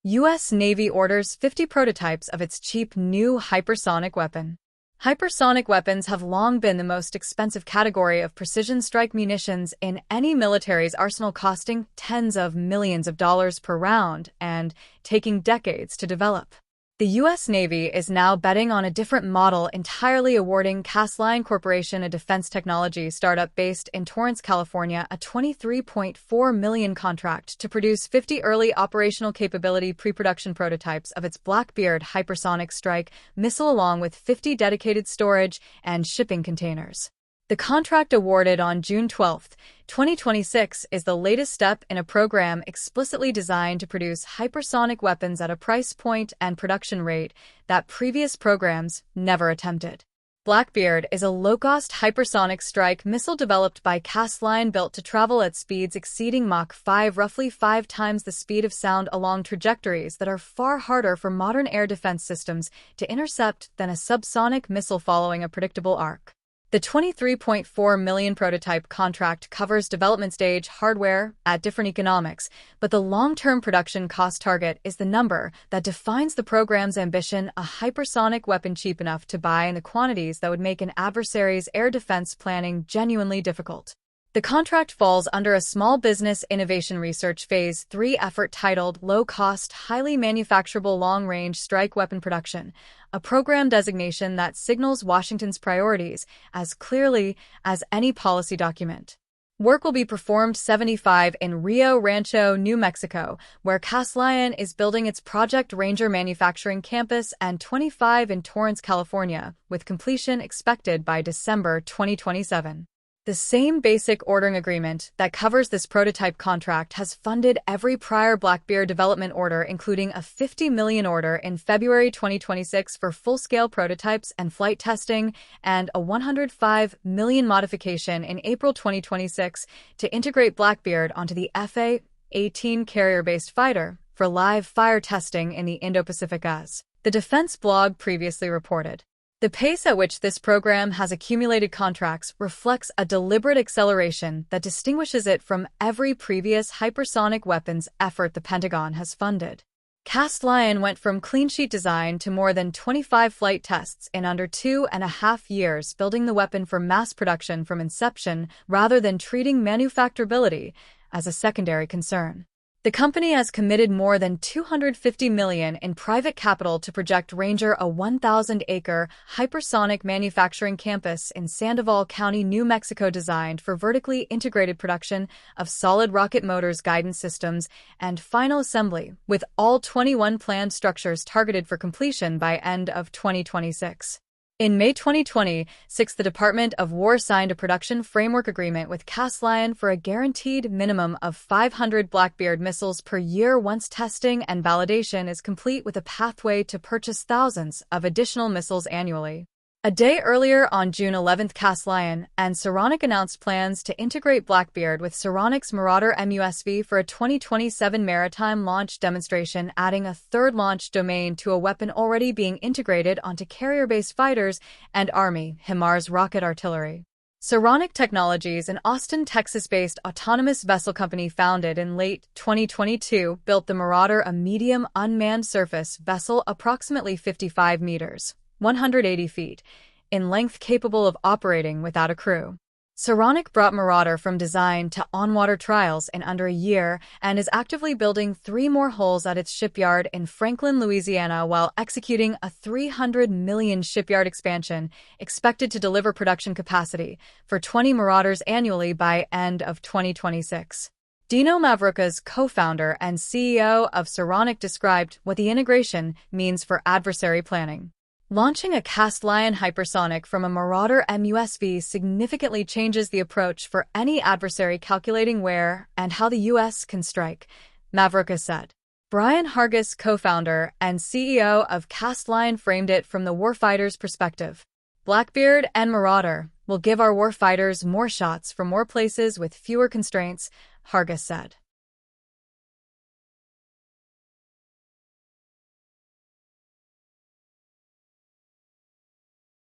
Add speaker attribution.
Speaker 1: U.S. Navy orders 50 prototypes of its cheap new hypersonic weapon. Hypersonic weapons have long been the most expensive category of precision strike munitions in any military's arsenal, costing tens of millions of dollars per round and taking decades to develop. The U.S. Navy is now betting on a different model entirely, awarding Castelion Corporation, a defense technology startup based in Torrance, California, a $23.4 million contract to produce 50 early operational capability pre-production prototypes of its Blackbeard hypersonic strike missile, along with 50 dedicated storage and shipping containers. The contract, awarded on June 12, 2026, is the latest step in a program explicitly designed to produce hypersonic weapons at a price point and production rate that previous programs never attempted. Blackbeard is a low-cost hypersonic strike missile developed by Castelion, built to travel at speeds exceeding Mach 5, roughly 5 times the speed of sound, along trajectories that are far harder for modern air defense systems to intercept than a subsonic missile following a predictable arc. The $23.4 million prototype contract covers development stage hardware at different economics, but the long-term production cost target is the number that defines the program's ambition: a hypersonic weapon cheap enough to buy in the quantities that would make an adversary's air defense planning genuinely difficult. The contract falls under a Small Business Innovation Research Phase 3 effort titled Low-Cost, Highly Manufacturable Long-Range Strike Weapon Production, a program designation that signals Washington's priorities as clearly as any policy document. Work will be performed 75 in Rio Rancho, New Mexico, where Castelion is building its Project Ranger manufacturing campus, and 25 in Torrance, California, with completion expected by December 2027. The same basic ordering agreement that covers this prototype contract has funded every prior Blackbeard development order, including a $50 million order in February 2026 for full-scale prototypes and flight testing, and a $105 million modification in April 2026 to integrate Blackbeard onto the F/A-18 carrier-based fighter for live fire testing in the Indo-Pacific, as the defense blog previously reported. The pace at which this program has accumulated contracts reflects a deliberate acceleration that distinguishes it from every previous hypersonic weapons effort the Pentagon has funded. Castelion went from clean sheet design to more than 25 flight tests in under 2.5 years, building the weapon for mass production from inception rather than treating manufacturability as a secondary concern. The company has committed more than $250 million in private capital to Project Ranger, a 1,000-acre hypersonic manufacturing campus in Sandoval County, New Mexico, designed for vertically integrated production of solid rocket motors, guidance systems, and final assembly, with all 21 planned structures targeted for completion by end of 2026. In May 2026, the Department of War signed a production framework agreement with Castelion for a guaranteed minimum of 500 Blackbeard missiles per year once testing and validation is complete, with a pathway to purchase thousands of additional missiles annually. A day earlier, on June 11, Castelion and Saronic announced plans to integrate Blackbeard with Saronic's Marauder MUSV for a 2027 maritime launch demonstration, adding a third launch domain to a weapon already being integrated onto carrier-based fighters and Army HIMARS rocket artillery. Saronic Technologies, an Austin, Texas-based autonomous vessel company founded in late 2022, built the Marauder, a medium unmanned surface vessel approximately 55 meters. 180 feet, in length, capable of operating without a crew. Saronic brought Marauder from design to on-water trials in under a year and is actively building 3 more hulls at its shipyard in Franklin, Louisiana, while executing a $300 million shipyard expansion expected to deliver production capacity for 20 Marauders annually by end of 2026. Dino Mavrucas, co-founder and CEO of Saronic, described what the integration means for adversary planning. Launching a Castelion hypersonic from a Marauder MUSV significantly changes the approach for any adversary calculating where and how the U.S. can strike, Mavrucas said. Brian Hargis, co-founder and CEO of Castelion, framed it from the warfighter's perspective. Blackbeard and Marauder will give our warfighters more shots from more places with fewer constraints, Hargis said.